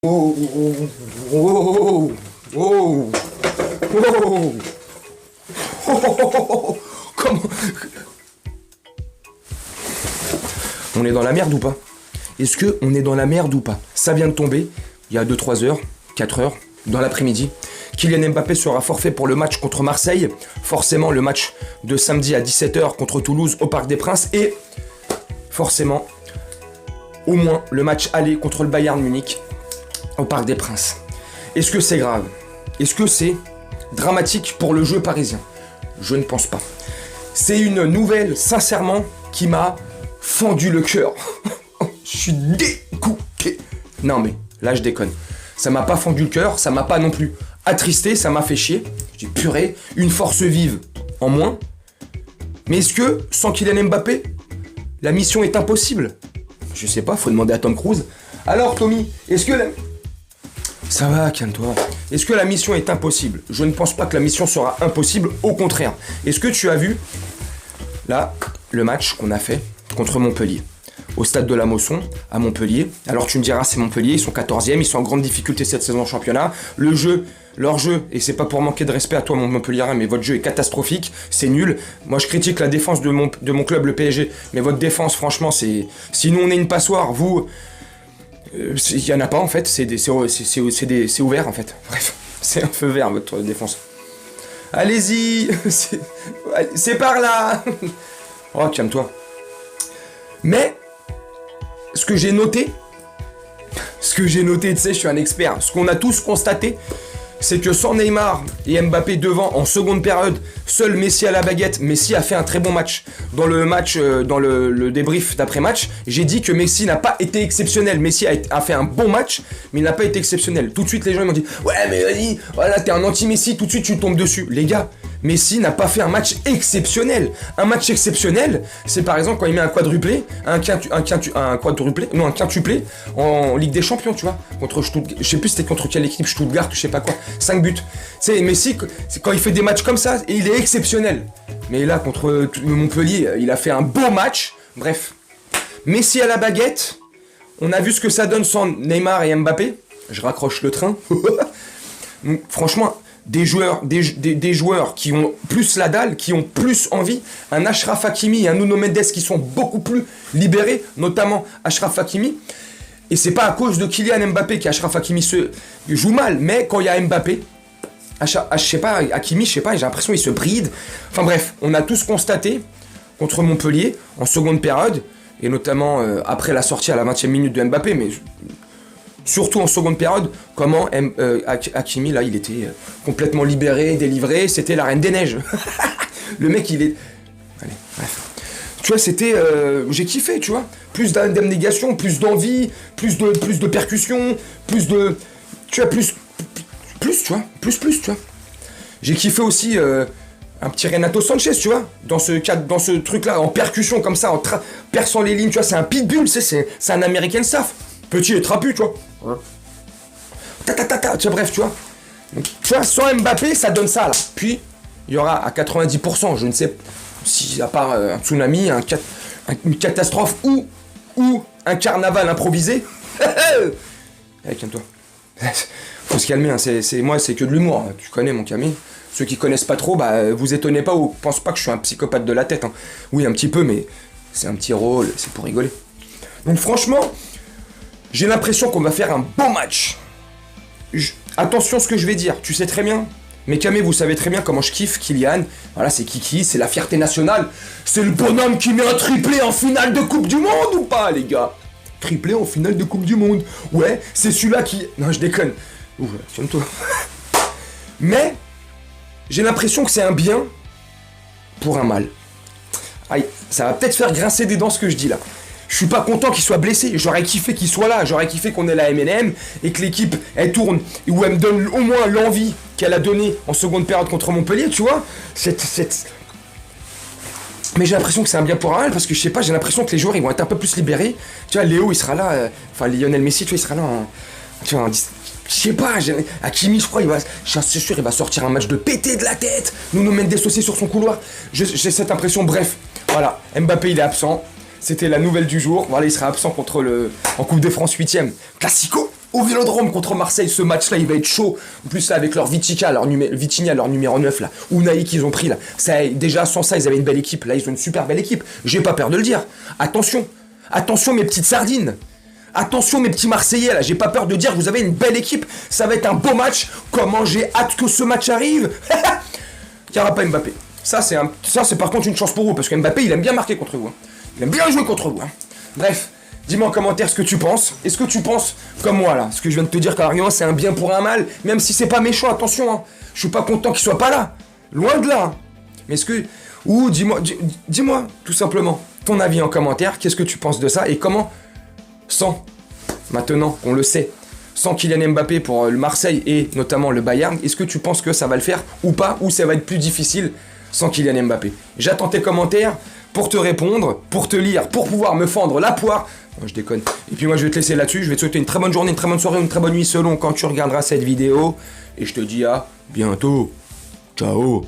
Oh, oh, oh, oh, oh, comment... On est dans la merde ou pas? Est-ce que on est dans la merde ou pas? Ça vient de tomber, il y a 2-3 heures, 4 heures, dans l'après-midi. Kylian Mbappé sera forfait pour le match contre Marseille. Forcément, le match de samedi à 17h contre Toulouse au Parc des Princes. Et forcément, au moins, le match aller contre le Bayern Munich au Parc des Princes. Est-ce que c'est grave? Est-ce que c'est dramatique pour le jeu parisien? Je ne pense pas. C'est une nouvelle, sincèrement, qui m'a fendu le cœur. Je suis dégoûté. Non mais, là je déconne. Ça m'a pas fendu le cœur, ça m'a pas non plus attristé, ça m'a fait chier. Je dis purée, une force vive en moins. Mais est-ce que, sans Kylian Mbappé, la mission est impossible? Je sais pas, faut demander à Tom Cruise. Alors Tommy, est-ce que la... Ça va, calme-toi. Est-ce que la mission est impossible? Je ne pense pas que la mission sera impossible, au contraire. Est-ce que tu as vu, là, le match qu'on a fait contre Montpellier, au stade de la Mosson, à Montpellier? Alors tu me diras, c'est Montpellier, ils sont 14e, ils sont en grande difficulté cette saison en championnat. Le jeu, leur jeu, et c'est pas pour manquer de respect à toi, mon Montpelliérain, mais votre jeu est catastrophique, c'est nul. Moi, je critique la défense de mon club, le PSG, mais votre défense, franchement, c'est... Si nous, on est une passoire, vous... Il y en a pas en fait, c'est ouvert en fait. Bref, c'est un feu vert votre défense. Allez-y, c'est par là. Oh, calme-toi. Mais, ce que j'ai noté, tu sais, je suis un expert. Ce qu'on a tous constaté, c'est que sans Neymar et Mbappé devant en seconde période, seul Messi à la baguette. Messi a fait un très bon match. Dans le match, dans le débrief d'après-match, j'ai dit que Messi n'a pas été exceptionnel. Messi a fait un bon match, mais il n'a pas été exceptionnel. Tout de suite, les gens ils m'ont dit « Ouais, mais vas-y, voilà, t'es un anti-Messi, tout de suite tu tombes dessus. » Les gars, Messi n'a pas fait un match exceptionnel. Un match exceptionnel, c'est par exemple quand il met un quadruplé, un quintuplé en Ligue des Champions, tu vois. Contre Stuttgart, je sais plus c'était contre quelle équipe, Stuttgart, je sais pas quoi. 5 buts. Tu sais, Messi, quand il fait des matchs comme ça, il est exceptionnel. Mais là, contre Montpellier, il a fait un beau match. Bref. Messi à la baguette. On a vu ce que ça donne sans Neymar et Mbappé. Je raccroche le train. Franchement, des joueurs qui ont plus la dalle, qui ont plus envie. Un Achraf Hakimi et un Nuno Mendes qui sont beaucoup plus libérés, notamment Achraf Hakimi. Et c'est pas à cause de Kylian Mbappé qu'Achraf Hakimi se joue mal, mais quand il y a Mbappé, je sais pas, Hakimi, je sais pas, j'ai l'impression qu'il se bride. Enfin bref, on a tous constaté contre Montpellier en seconde période, et notamment après la sortie à la 20e minute de Mbappé, mais surtout en seconde période, comment Hakimi, là, il était complètement libéré, délivré, c'était la Reine des Neiges. Le mec, il est... Allez, bref. Tu vois, c'était... j'ai kiffé, tu vois. Plus d'abnégation, plus d'envie, plus de percussion, plus de... Tu vois, plus, tu vois. Plus, tu vois. J'ai kiffé aussi un petit Renato Sanchez, tu vois. Dans ce truc-là, en percussion, comme ça, perçant les lignes, tu vois. C'est un pitbull, c'est un American Staff. Petit et trapu, tu vois. Ouais. Tu vois, bref, tu vois. Donc, tu vois, sans Mbappé, ça donne ça, là. Puis, il y aura à 90%, je ne sais si à part un tsunami, une catastrophe ou un carnaval improvisé. Allez, calme-toi. Faut se calmer, hein. Moi, c'est que de l'humour. Hein. Tu connais mon Camille. Ceux qui connaissent pas trop, bah, vous étonnez pas ou pensez pas que je suis un psychopathe de la tête. Hein. Oui, un petit peu, mais c'est un petit rôle, c'est pour rigoler. Donc, franchement, j'ai l'impression qu'on va faire un bon match. Attention à ce que je vais dire, tu sais très bien. Mais Camé, vous savez très bien comment je kiffe Kylian. Voilà, c'est Kiki, c'est la fierté nationale. C'est le bonhomme qui met un triplé en finale de Coupe du Monde ou pas, les gars? Triplé en finale de Coupe du Monde. Ouais, c'est celui-là qui... Non, je déconne. Ouh, calme-toi. Mais, j'ai l'impression que c'est un bien pour un mal. Aïe, ça va peut-être faire grincer des dents ce que je dis là. Je suis pas content qu'il soit blessé, j'aurais kiffé qu'il soit là, j'aurais kiffé qu'on ait la MNM et que l'équipe elle tourne et où elle me donne au moins l'envie qu'elle a donnée en seconde période contre Montpellier, tu vois. Mais j'ai l'impression que c'est un bien pour un mal parce que je sais pas, j'ai l'impression que les joueurs ils vont être un peu plus libérés. Tu vois, Léo il sera là, enfin Lionel Messi, tu vois, il sera là tu vois, je sais pas, Hakimi je crois, c'est sûr il va sortir un match de pété de la tête, Nuno Mendes aussi sur son couloir, j'ai cette impression, bref, voilà, Mbappé il est absent. C'était la nouvelle du jour. Voilà, il sera absent en Coupe de France 8ème. Classico. Au Vélodrome contre Marseille, ce match-là, il va être chaud. En plus, là, avec leur Vitinha, leur numéro 9, là. Unai qu'ils ont pris, là. Ça, déjà, sans ça, ils avaient une belle équipe. Là, ils ont une super belle équipe. J'ai pas peur de le dire. Attention. Attention, mes petites sardines. Attention, mes petits Marseillais, là. J'ai pas peur de dire que vous avez une belle équipe. Ça va être un beau match. Comment j'ai hâte que ce match arrive. Il n'y aura pas Mbappé. Ça, c'est par contre une chance pour vous. Parce que Mbappé, il aime bien marquer contre vous. Hein. Il aime bien jouer contre vous. Hein. Bref. Dis-moi en commentaire ce que tu penses. Est-ce que tu penses comme moi là? Ce que je viens de te dire qu'un argument c'est un bien pour un mal. Même si c'est pas méchant, attention. Hein. Je suis pas content qu'il soit pas là. Loin de là. Hein. Mais est-ce que... Ou dis-moi tout simplement ton avis en commentaire. Qu'est-ce que tu penses de ça? Et comment, sans, maintenant qu'on le sait, sans Kylian Mbappé pour le Marseille et notamment le Bayern, est-ce que tu penses que ça va le faire ou pas? Ou ça va être plus difficile sans Kylian Mbappé? J'attends tes commentaires pour te répondre, pour te lire, pour pouvoir me fendre la poire. Non, je déconne. Et puis moi je vais te laisser là-dessus, je vais te souhaiter une très bonne journée, une très bonne soirée, une très bonne nuit selon quand tu regarderas cette vidéo. Et je te dis à bientôt. Ciao.